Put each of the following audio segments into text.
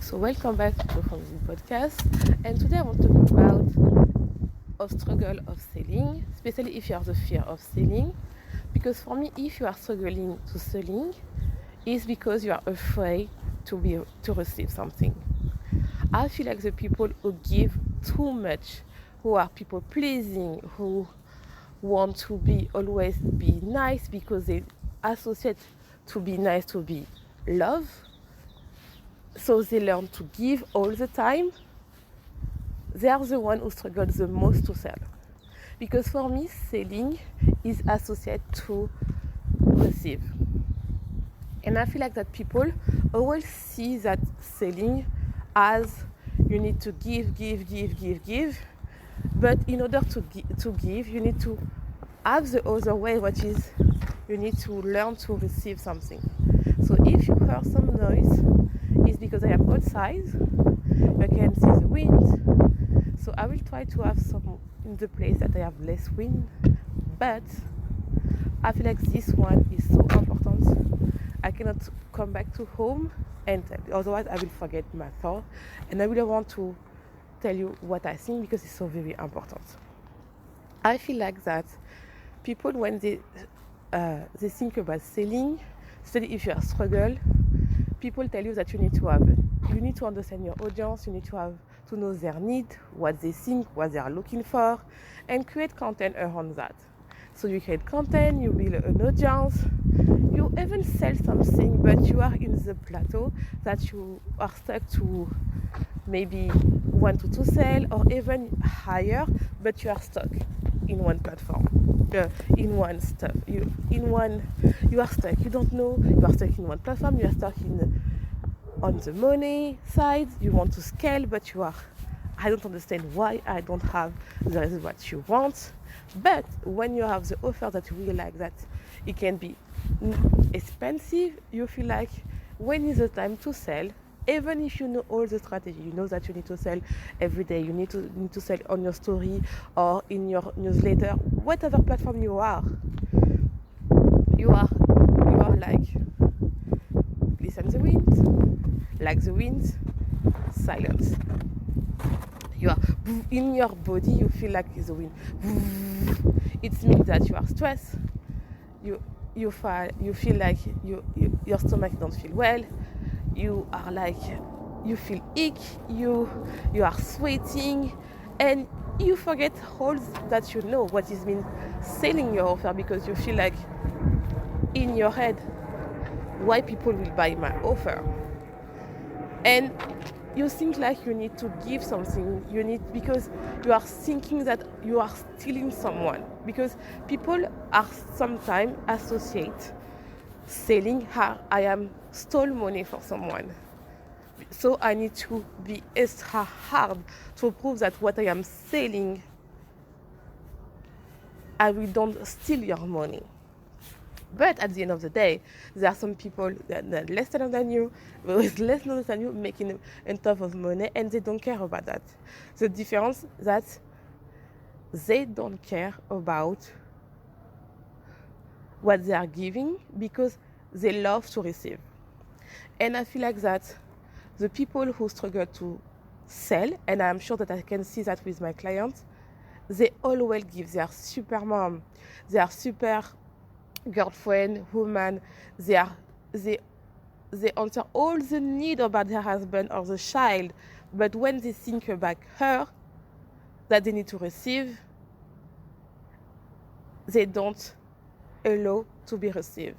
So welcome back to From the podcast, and today I want to talk about a struggle of selling, especially if you have the fear of selling. Because for me, if you are struggling to selling, it's because you are afraid to receive something. I feel like the people who give too much, who are people pleasing, who want to always be nice because they associate to be nice to be love. So they learn to give all the time. They are the one who struggle the most to sell. Because for me, selling is associated to receive. And I feel like that people always see that selling as you need to give. But in order to give, you need to have the other way, which is you need to learn to receive something. So if you hear some noise, it's because I am outside. You can see the wind. So I will try to have some in the place that I have less wind. But I feel like this one is so important. I cannot come back to home and otherwise I will forget my thought. And I really want to tell you what I think because it's so very important. I feel like that people when they think about selling, especially if you are struggle, people tell you that you need to understand your audience, you need to know their need, what they think, what they are looking for, and create content around that. So you create content, you build an audience, you even sell something, but you are in the plateau that you are stuck to maybe want to sell or even higher, but you are stuck in one platform, in one stuff. You are stuck. You don't know. You are stuck in one platform. You are stuck on the money side. You want to scale, but I don't understand why I don't have the result what you want. But when you have the offer that you really like, that it can be expensive, you feel like when is the time to sell. Even if you know all the strategy, you know that you need to sell every day, you need to sell on your story or in your newsletter, whatever platform you are like, listen the wind, like the wind, silence. You are in your body, you feel like the wind. It means that you are stressed. You feel like your stomach don't feel well. You are like, you feel ick, you are sweating, and you forget all that you know what is mean selling your offer, because you feel like in your head why people will buy my offer, and you think like you need to give something, because you are thinking that you are stealing someone, because people are sometimes associate selling how I am stole money for someone. So I need to be extra hard to prove that what I am selling, I will don't steal your money. But at the end of the day, there are some people that are less talented than you, with less knowledge than you, making a ton of money, and they don't care about that. The difference that they don't care about what they are giving because they love to receive. And I feel like that the people who struggle to sell, and I'm sure that I can see that with my clients, they always give. They are super mom, they are super girlfriend, woman. They answer all the need about their husband or the child, but when they think about her that they need to receive, they don't allow to be received.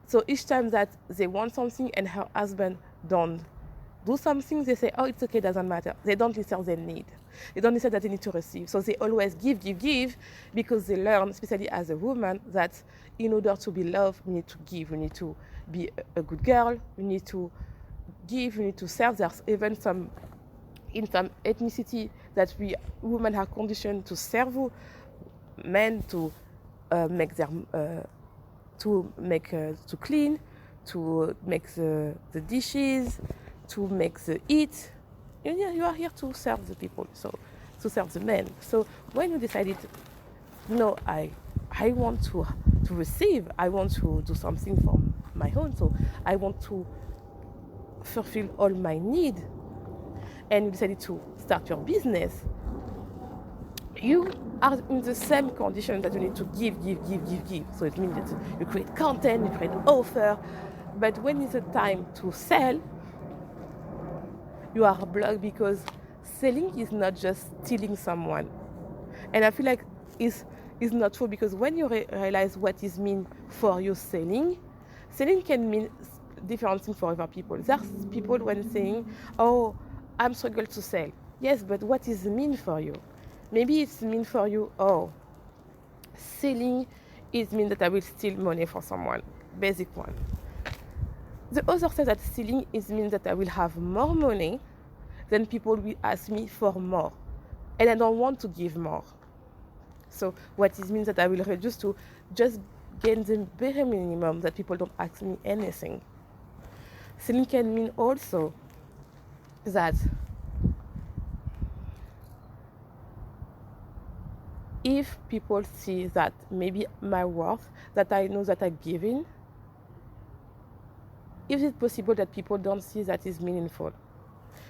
So each time that they want something and her husband don't do something, they say, oh, it's okay, doesn't matter. They don't listen their need. They don't listen that they need to receive. So they always give, because they learn, especially as a woman, that in order to be loved, we need to give. We need to be a good girl. We need to give. We need to serve. There's even in some ethnicity that women are conditioned to serve men, to to clean, to make the dishes, to make the eat. You are here to serve the people, so to serve the men. So when you decided, no, I want to receive, I want to do something for my own, so I want to fulfill all my need, and you decided to start your business, you are in the same condition that you need to give. So it means that you create content, you create offer, but when it's the time to sell, you are blocked because selling is not just stealing someone. And I feel like it's not true, because when you realize what is mean for you selling can mean different things for other people. There's people when saying, oh, I'm struggling to sell. Yes, but what is mean for you? Maybe it's mean for you, oh, selling is mean that I will steal money for someone. Basic one. The other says that stealing is mean that I will have more money, then people will ask me for more. And I don't want to give more. So what it means that I will reduce to just gain the bare minimum, that people don't ask me anything. Selling can mean also that if people see that maybe my worth, that I know that I'm giving, if it's possible that people don't see that is meaningful,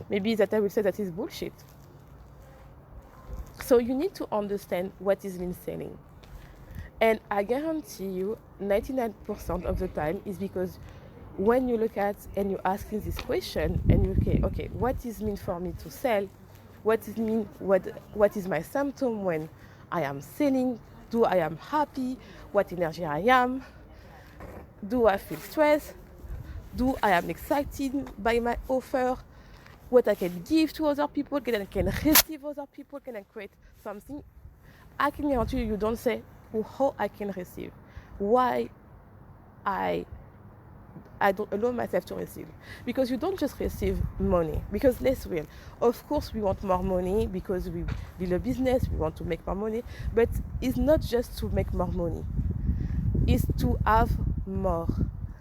maybe that I will say that is bullshit. So you need to understand what is mean selling. And I guarantee you 99% of the time is because when you look at and you're asking this question and you okay, what is mean for me to sell? What is mean, what is my symptom when I am selling? Do I am happy? What energy I am? Do I feel stressed? Do I am excited by my offer? What I can give to other people? Can I receive other people? Can I create something? I can guarantee you don't say, oh, how I can receive. Why I don't allow myself to receive. Because you don't just receive money. Because let's real. Of course we want more money because we build a business, we want to make more money. But it's not just to make more money. It's to have more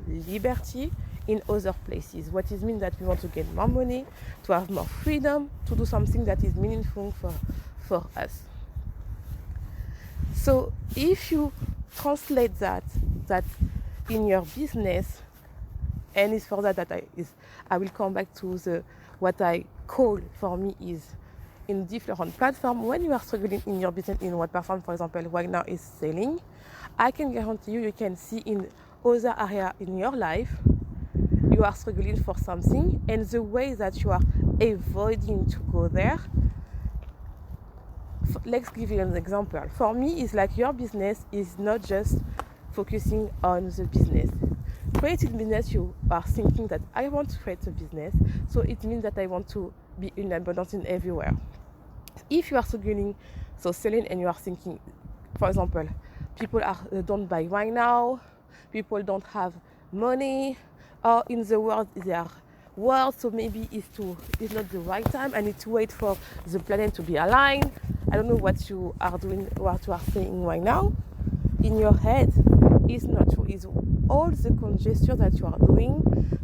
liberty in other places. What it means that we want to get more money, to have more freedom, to do something that is meaningful for us. So if you translate that in your business, and it's for that I will come back to what I call for me is in different platforms. When you are struggling in your business, in what platform, for example, right now is selling, I can guarantee you can see in other area in your life, you are struggling for something, and the way that you are avoiding to go there. Let's give you an example. For me, it's like your business is not just focusing on the business. Creating business, you are thinking that I want to create a business, so it means that I want to be in abundance in everywhere. If you are struggling, so selling, and you are thinking, for example, people don't buy right now, people don't have money, or in the world they are world, so maybe it's not the right time. I need to wait for the planet to be aligned. I don't know what you are doing, what you are saying right now. In your head, it's not true. It's all the congestion that you are doing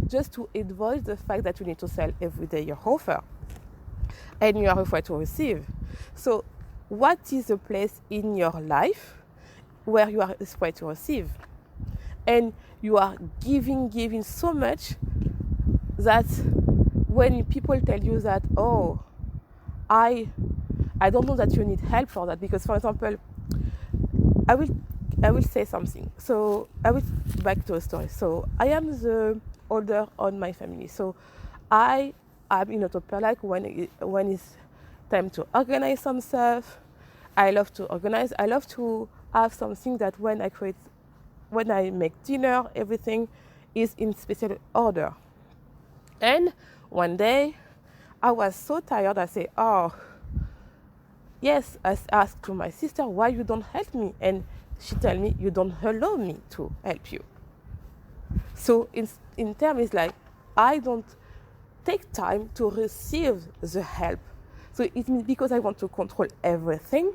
just to avoid the fact that you need to sell every day your offer, and you are afraid to receive. So, what is the place in your life where you are afraid to receive, and you are giving so much that when people tell you that, oh, I don't know that you need help for that, because, for example, I will say something. So I will back to a story. So I am the older on my family. So I am in a top, like when it's time to organize some stuff. I love to organize. I love to have something that when I make dinner, everything is in special order. And one day, I was so tired. I say, oh, yes. I asked to my sister, why you don't help me? And she tell me, you don't allow me to help you. So in terms, it's like, I don't take time to receive the help. So it means because I want to control everything,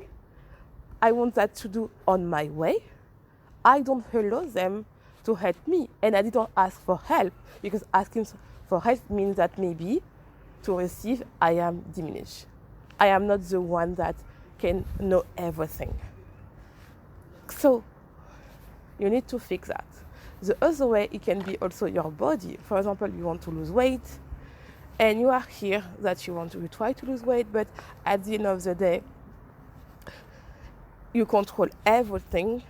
I want that to do on my way. I don't allow them to help me. And I didn't ask for help, because asking for help means that maybe to receive, I am diminished. I am not the one that can know everything. So you need to fix that. The other way, it can be also your body. For example, you want to lose weight, and you are here that you try to lose weight, but at the end of the day, you control everything,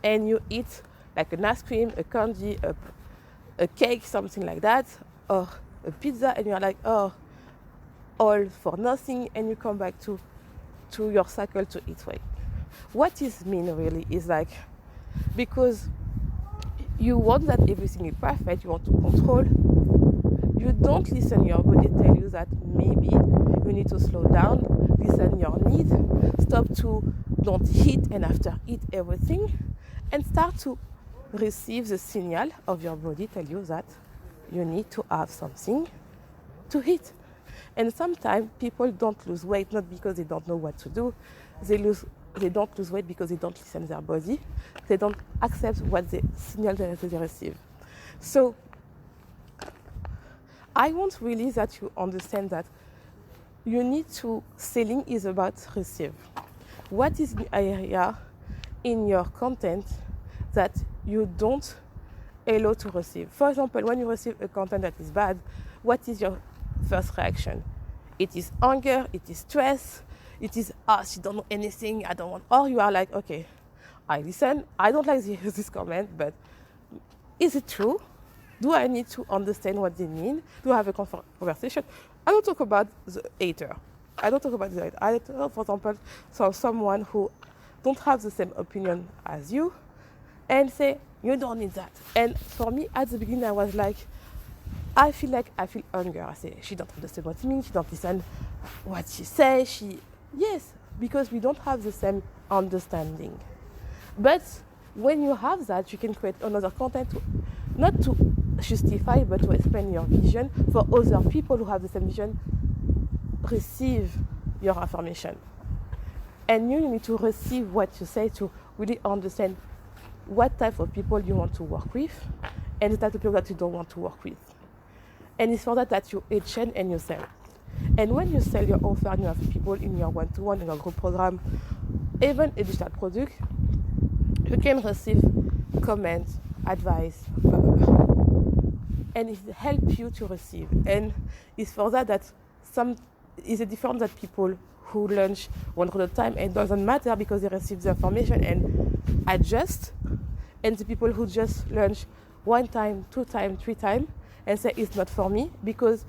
and you eat like an ice cream, a candy, a cake, something like that, or a pizza, and you're like, oh, all for nothing, and you come back to your cycle to eat weight. What is mean really is like, because you want that everything is perfect, you want to control, you don't listen your body tell you that maybe you need to slow down, listen your need, stop to don't eat and after eat everything, and start to receive the signal of your body tell you that you need to have something to eat. And sometimes people don't lose weight not because they don't know what to do. They don't lose weight because they don't listen to their body. They don't accept what the signal that they receive. So I want really that you understand that you need to, selling is about receive. What is the area in your content that you don't allow to receive? For example, when you receive a content that is bad, what is your first reaction? It is anger, it is stress, it is, she don't know anything, I don't want, or you are like, okay, I listen, I don't like this comment, but is it true? Do I need to understand what they mean? Do I have a conversation? I don't talk about the hater. I don't talk about the hater. I talk, for example, someone who don't have the same opinion as you and say, you don't need that. And for me, at the beginning, I was like, I feel anger. I say, she don't understand what it means. She don't listen what she says. Yes, because we don't have the same understanding. But when you have that, you can create another content, not to justify, but to explain your vision for other people who have the same vision, receive your affirmation. And you need to receive what you say to really understand what type of people you want to work with and the type of people that you don't want to work with. And it's for that you exchange and you sell. And when you sell your offer and you have people in your one-to-one, in your group program, even a digital product, you can receive comments, advice, blah, blah, blah. And it helps you to receive. And it's for that is a difference that people who launch 100 times and it doesn't matter because they receive the information and adjust, and the people who just launch 1 time, 2 times, 3 times and say it's not for me because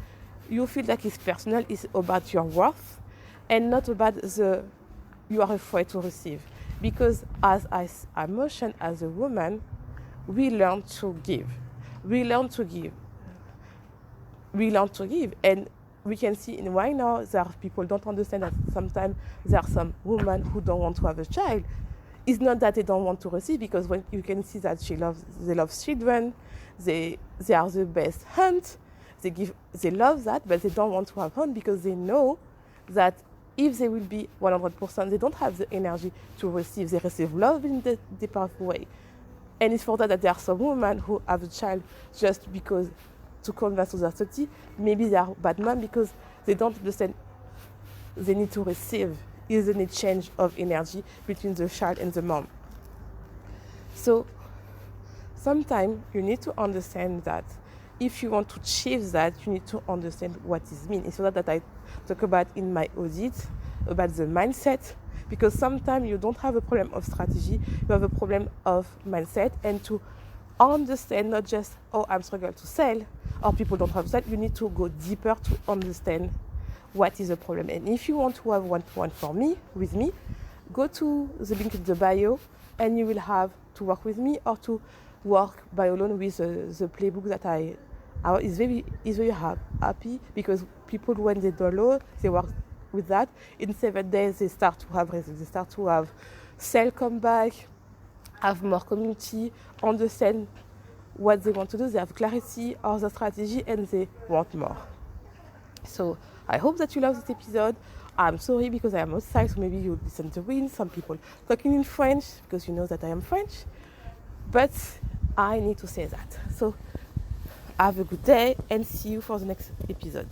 you feel like it's personal, it's about your worth and not about you are afraid to receive. Because as I mentioned, as a woman, we learn to give. We learn to give. And we can see right now there are people who don't understand that sometimes there are some women who don't want to have a child. It's not that they don't want to receive, because when you can see that they love children, they are the best hunt, they love that, but they don't want to have hunt because they know that if they will be 100%, they don't have the energy to receive. They receive love in the pathway. And it's for that there are some women who have a child just because to converse to their society. Maybe they are bad mom because they don't understand they need to receive. Isn't a change of energy between the child and the mom. So sometimes you need to understand that if you want to achieve that, you need to understand what it means. It's for that I talk about in my audit about the mindset, because sometimes you don't have a problem of strategy, you have a problem of mindset. And to understand not just, I'm struggling to sell, or people don't have that, you need to go deeper to understand what is the problem. And if you want to have one-to-one with me, go to the link in the bio and you will have to work with me or to work by alone with the playbook that is very happy, because people, when they download, they work with that. In 7 days, they start to have results. They start to have sales come back, have more community, understand what they want to do. They have clarity of the strategy and they want more. So I hope that you love this episode. I'm sorry because I am outside, so maybe you listen to wind. Some people talking in French because you know that I am French. But I need to say that. So have a good day and see you for the next episode.